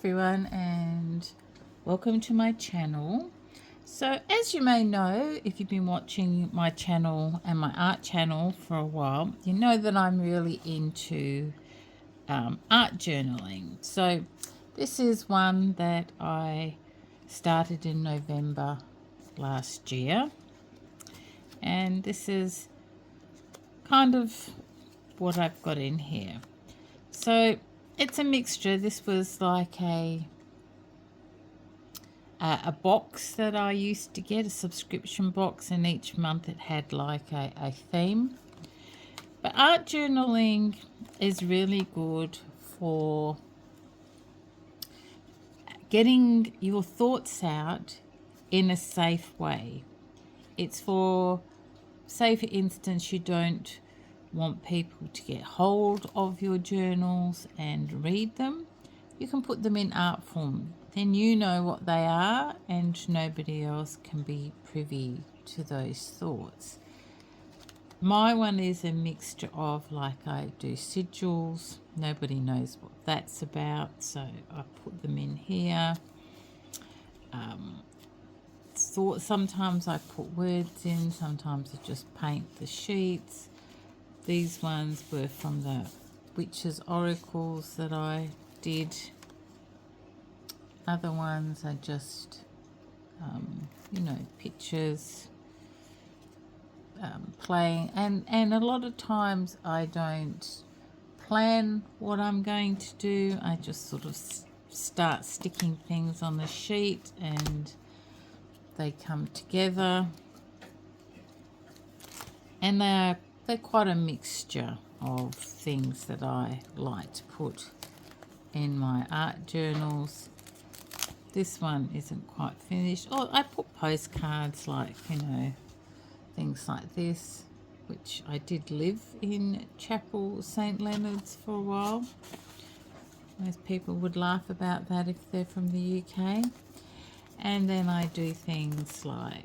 everyone, and welcome to my channel. So as you may know, if you've been watching my channel and my art channel for a while, you know that I'm really into art journaling. So this is one that I started in November last year, and this is kind of what I've got in here. So it's a mixture. This was like a box that I used to get, a subscription box, and each month it had like a theme. But art journaling is really good for getting your thoughts out in a safe way. It's for, say for instance, you don't want people to get hold of your journals and read them. You can put them in art form. Then you know what they are and nobody else can be privy to those thoughts. My one is a mixture of, like, I do sigils. Nobody knows what that's about, so I put them in here. Sometimes I put words in, sometimes I just paint the sheets. These ones were from the witches oracles that I did. Other ones are just, pictures, playing. And a lot of times I don't plan what I'm going to do. I just sort of start sticking things on the sheet and they come together. And they're quite a mixture of things that I like to put in my art journals. This one isn't quite finished. Oh, I put postcards, like, things like this, which I did live in Chapel St. Leonard's for a while. Most people would laugh about that if they're from the UK. And then I do things like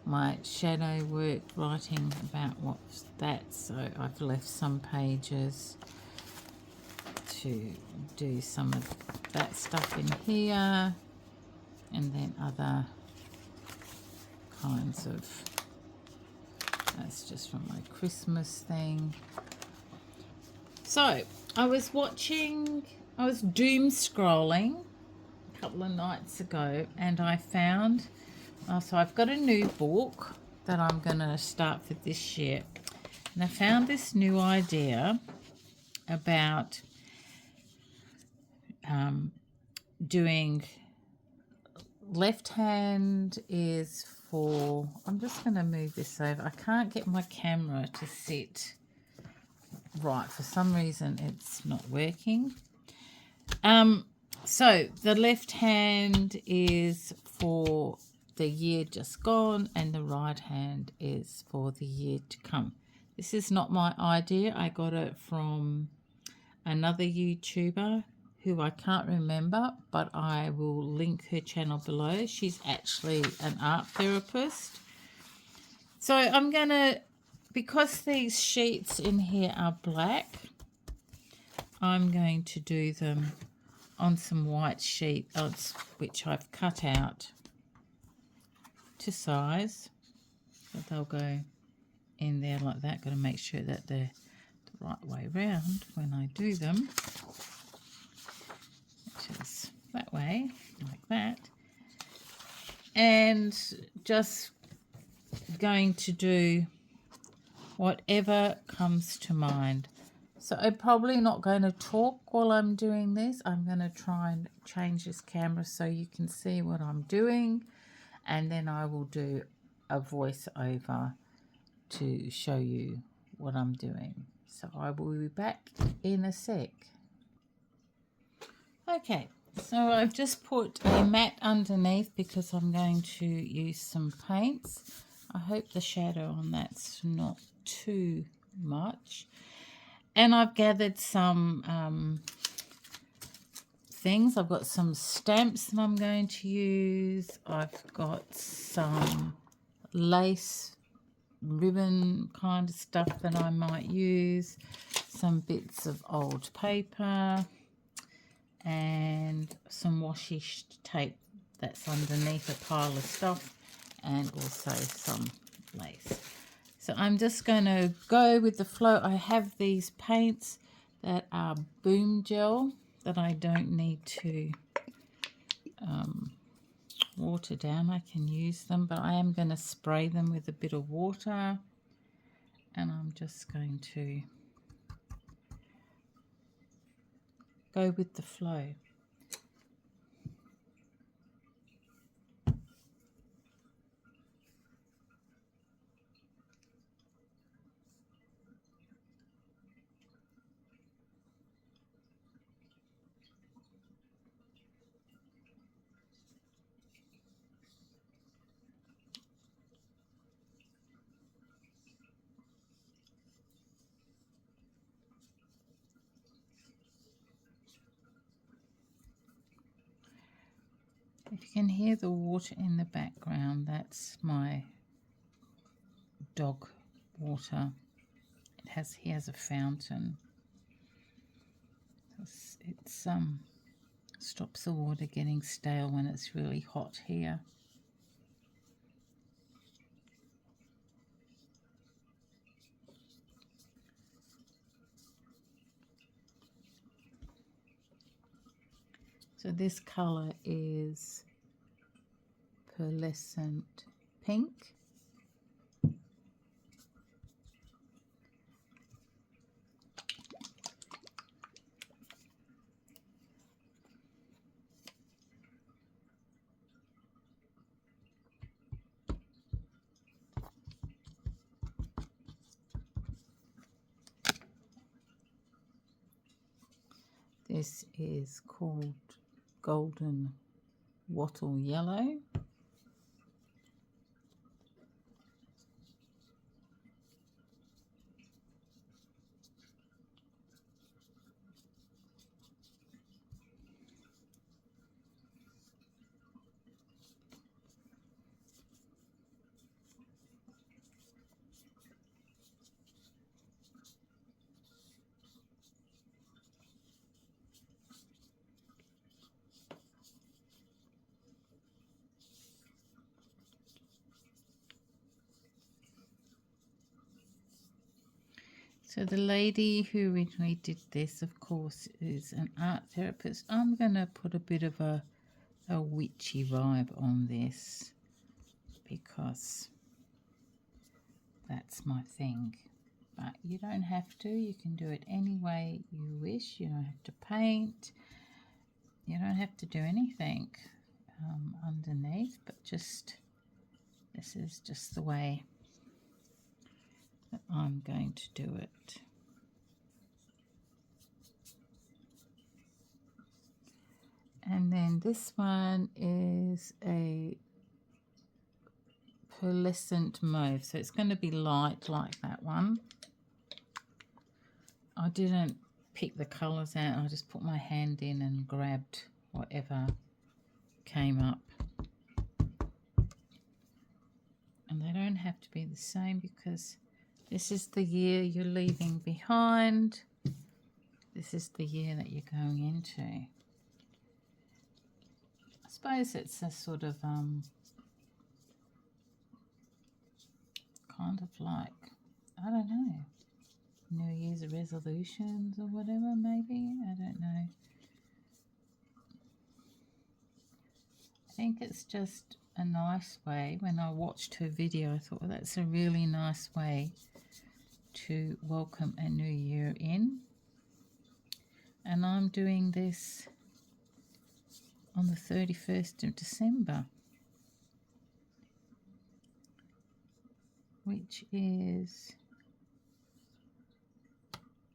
my shadow work, writing about what's that. So I've left some pages to do some of that stuff in here, and then other kinds of, that's just from my Christmas thing. So I was doom scrolling a couple of nights ago, and I found, so I've got a new book that I'm going to start for this year, and I found this new idea about doing, left hand is for, I'm just going to move this over. I can't get my camera to sit right. For some reason it's not working. So the left hand is for the year just gone, and the right hand is for the year to come. This is not my idea. I got it from another YouTuber who I can't remember, but I will link her channel below. She's actually an art therapist. So I'm going to, because these sheets in here are black, I'm going to do them on some white sheet, which I've cut out to size. So they'll go in there like that. Got to make sure that they're the right way round when I do them. Which is that way, like that. And just going to do whatever comes to mind. So I'm probably not going to talk while I'm doing this. I'm going to try and change this camera so you can see what I'm doing, and then I will do a voiceover to show you what I'm doing. So I will be back in a sec. Okay, so I've just put a mat underneath because I'm going to use some paints. I hope the shadow on that's not too much. And I've gathered some things. I've got some stamps that I'm going to use. I've got some lace ribbon kind of stuff that I might use. Some bits of old paper. and some washi tape that's underneath a pile of stuff, and also some lace. So I'm just going to go with the flow. I have these paints that are boom gel that I don't need to water down. I can use them, but I am going to spray them with a bit of water, and I'm just going to go with the flow. If you can hear the water in the background, that's my dog water. He has a fountain. It stops the water getting stale when it's really hot here. So this colour is pearlescent pink. This is called Golden Wattle Yellow. So the lady who originally did this, of course, is an art therapist. I'm going to put a bit of a witchy vibe on this because that's my thing. But you don't have to. You can do it any way you wish. You don't have to paint. You don't have to do anything underneath, but just this is just the way that I'm going to do it. And then this one is a pearlescent mauve, so it's going to be light like that one. I didn't pick the colours out, I just put my hand in and grabbed whatever came up. And they don't have to be the same because this is the year you're leaving behind. This is the year that you're going into. I suppose it's a sort of kind of like, I don't know, New Year's resolutions or whatever, maybe. I don't know. I think it's just a nice way. When I watched her video, I thought, well, that's a really nice way to welcome a new year in. And I'm doing this on the 31st of December, which is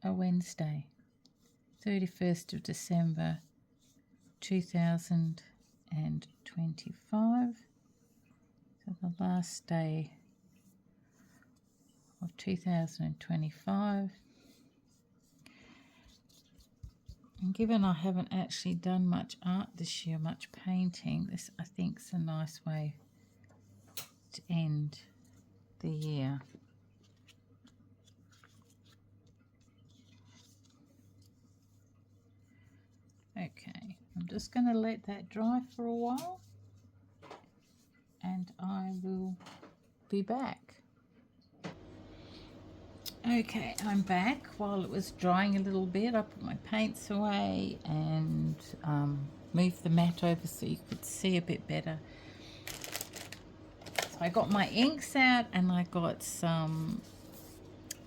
a Wednesday, 31st of December 2025. So the last day of 2025. And given I haven't actually done much art this year, much painting, this I think is a nice way to end the year. Okay. I'm just going to let that dry for a while and I will be back. Okay, I'm back. While it was drying a little bit, I put my paints away and moved the mat over so you could see a bit better. So I got my inks out and I got some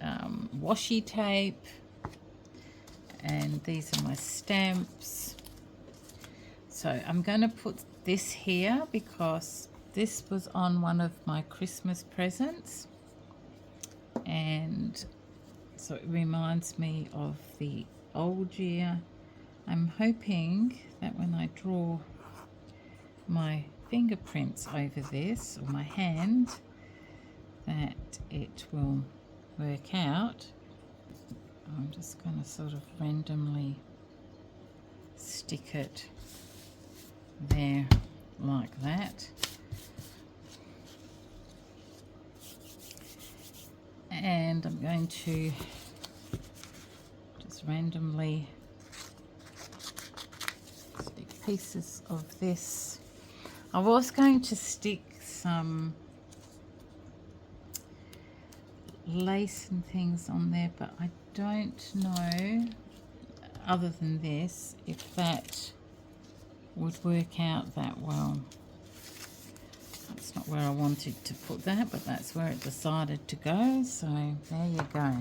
washi tape, and these are my stamps. So I'm going to put this here because this was on one of my Christmas presents, and so it reminds me of the old year. I'm hoping that when I draw my fingerprints over this, or my hand, that it will work out. I'm just going to sort of randomly stick it there like that. And I'm going to just randomly stick pieces of this. I was going to stick some lace and things on there, but I don't know, other than this, if that would work out that well. That's not where I wanted to put that, but that's where it decided to go, so there you go.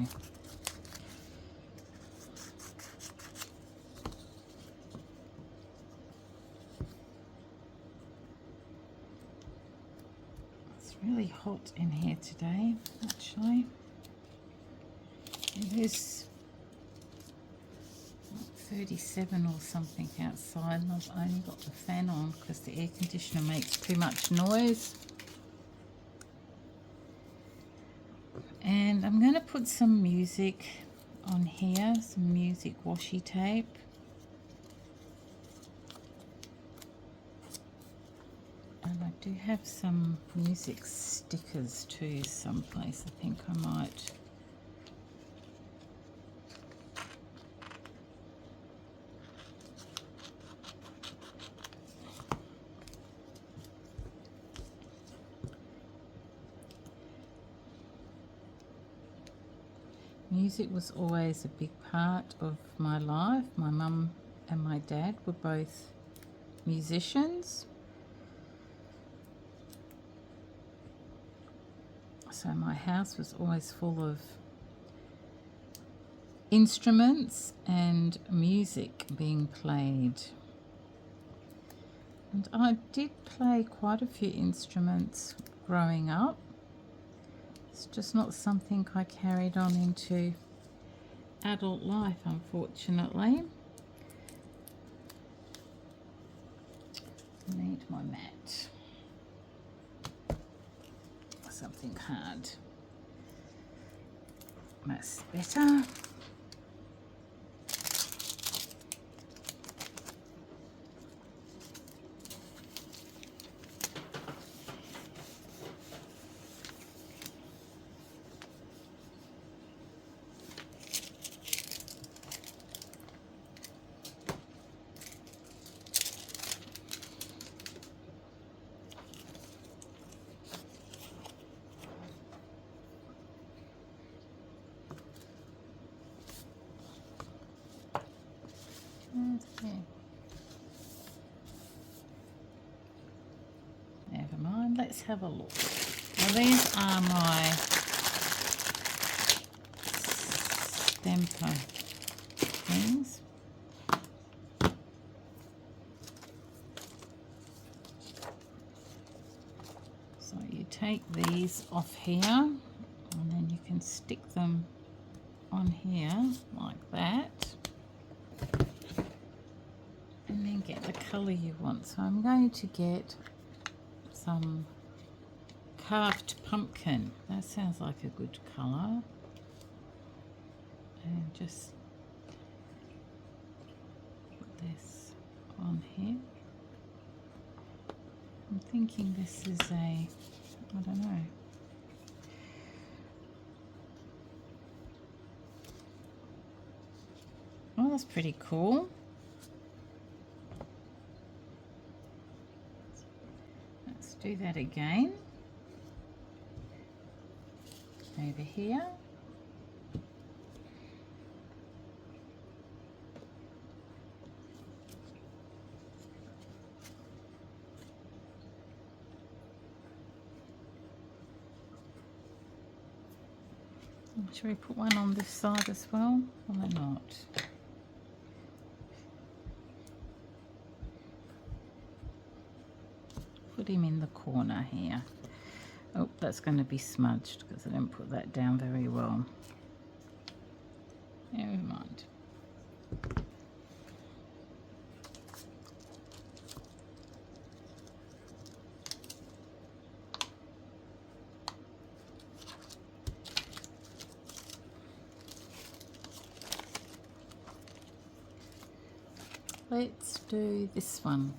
It's really hot in here today, actually. It is 37 or something outside, and I've only got the fan on because the air conditioner makes too much noise. And I'm going to put some music on here, some music washi tape. And I do have some music stickers too someplace. I think I might. Music was always a big part of my life. My mum and my dad were both musicians. So my house was always full of instruments and music being played. And I did play quite a few instruments growing up. It's just not something I carried on into adult life, unfortunately. I need my mat. Something hard. That's better. Okay. Never mind, let's have a look. Now these are my stamper things. So you take these off here and then you can stick them on here like that. And then get the colour you want. So I'm going to get some carved pumpkin. That sounds like a good colour. And just put this on here. I'm thinking this is a, I don't know. Oh, that's pretty cool. do that again over here. Should we put one on this side as well? Why not? Put him in the corner here. Oh, that's going to be smudged because I didn't put that down very well. Never mind. Let's do this one.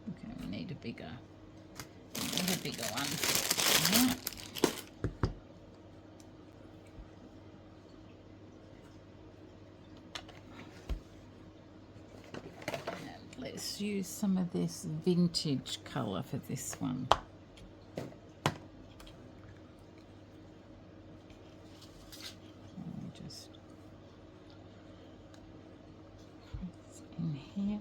Okay, we need a bigger one. Right. And let's use some of this vintage colour for this one. In here.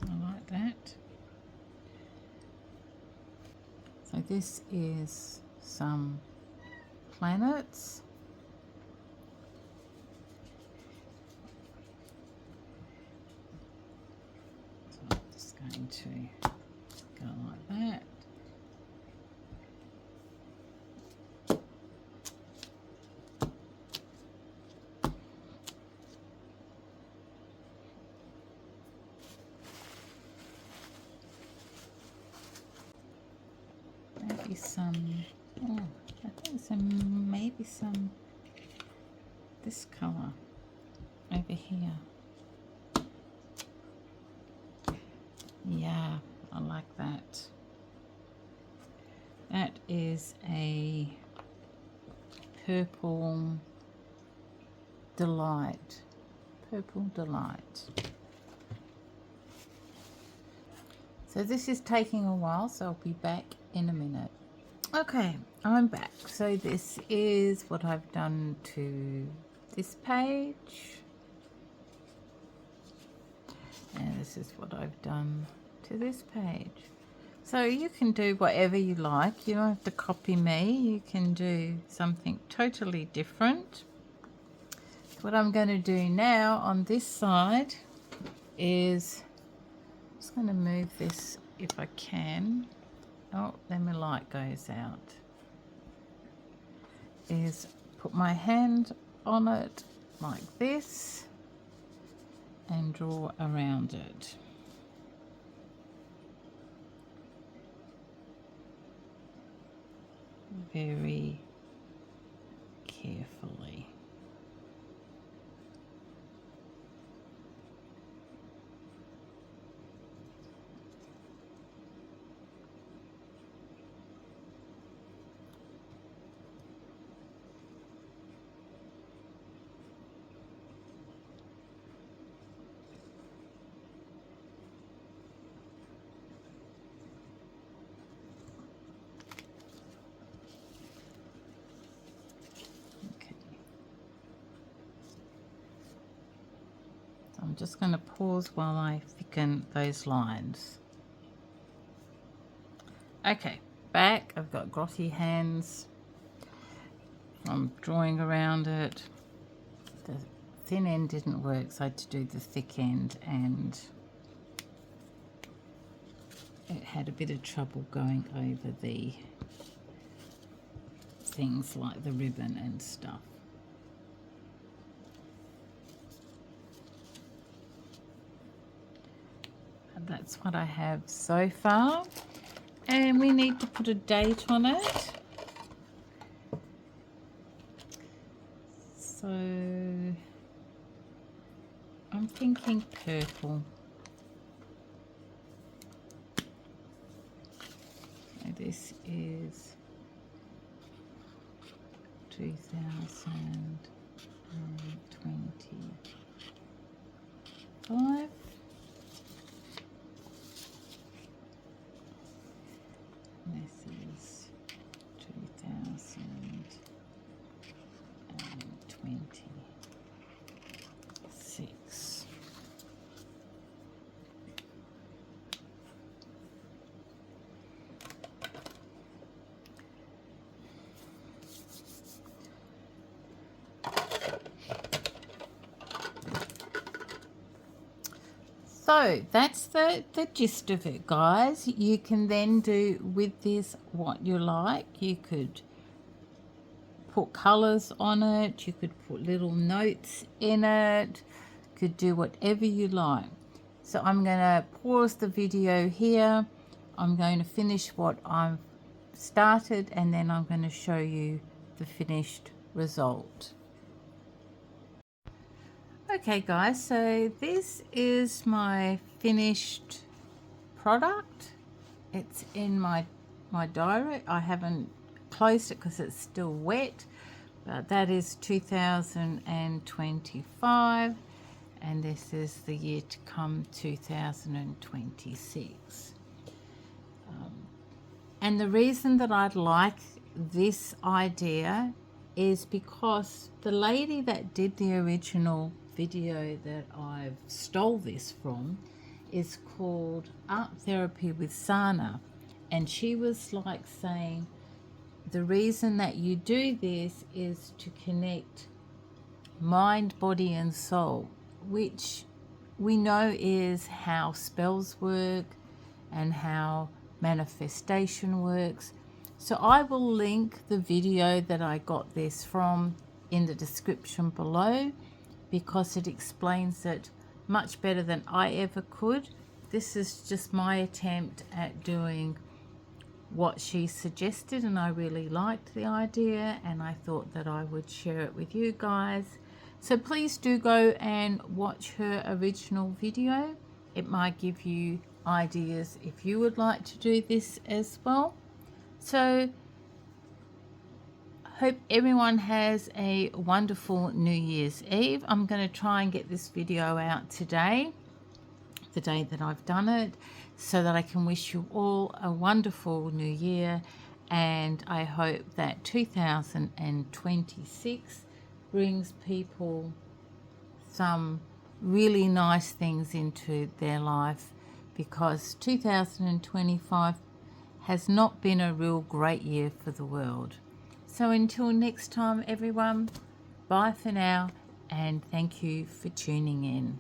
I like that. So this is some planets. So I'm just going to go like that. Maybe some this color over here. Yeah, I like that. That is a purple delight. Purple delight. So this is taking a while, so I'll be back in a minute. Okay, I'm back. So this is what I've done to this page. And this is what I've done to this page. So you can do whatever you like. You don't have to copy me. You can do something totally different. What I'm going to do now on this side is I'm just going to move this if I can. Oh, then my light goes out. Is put my hand on it like this and draw around it. Very carefully. I'm just going to pause while I thicken those lines. Okay, back. I've got grotty hands. I'm drawing around it. The thin end didn't work, so I had to do the thick end, and it had a bit of trouble going over the things like the ribbon and stuff. And that's what I have so far. And we need to put a date on it. So I'm thinking purple. So this is 2025. This is 2026. So that's the gist of it, guys. You can then do with this what you like. You could put colors on it, you could put little notes in it, could do whatever you like. So I'm going to pause the video here. I'm going to finish what I've started, and then I'm going to show you the finished result. Okay guys, so this is my finished product. It's in my diary. I haven't closed it because it's still wet, but that is 2025, and this is the year to come, 2026. And the reason that I'd like this idea is because the lady that did the original video that I've stole this from is called Art Therapy with Sana, and she was like saying the reason that you do this is to connect mind, body and soul, which we know is how spells work and how manifestation works. So I will link the video that I got this from in the description below, because it explains it much better than I ever could. This is just my attempt at doing what she suggested, and I really liked the idea, and I thought that I would share it with you guys. So please do go and watch her original video. It might give you ideas if you would like to do this as well. So hope everyone has a wonderful New Year's Eve. I'm going to try and get this video out today, the day that I've done it, so that I can wish you all a wonderful new year, and I hope that 2026 brings people some really nice things into their life, because 2025 has not been a real great year for the world. So until next time everyone, bye for now, and thank you for tuning in.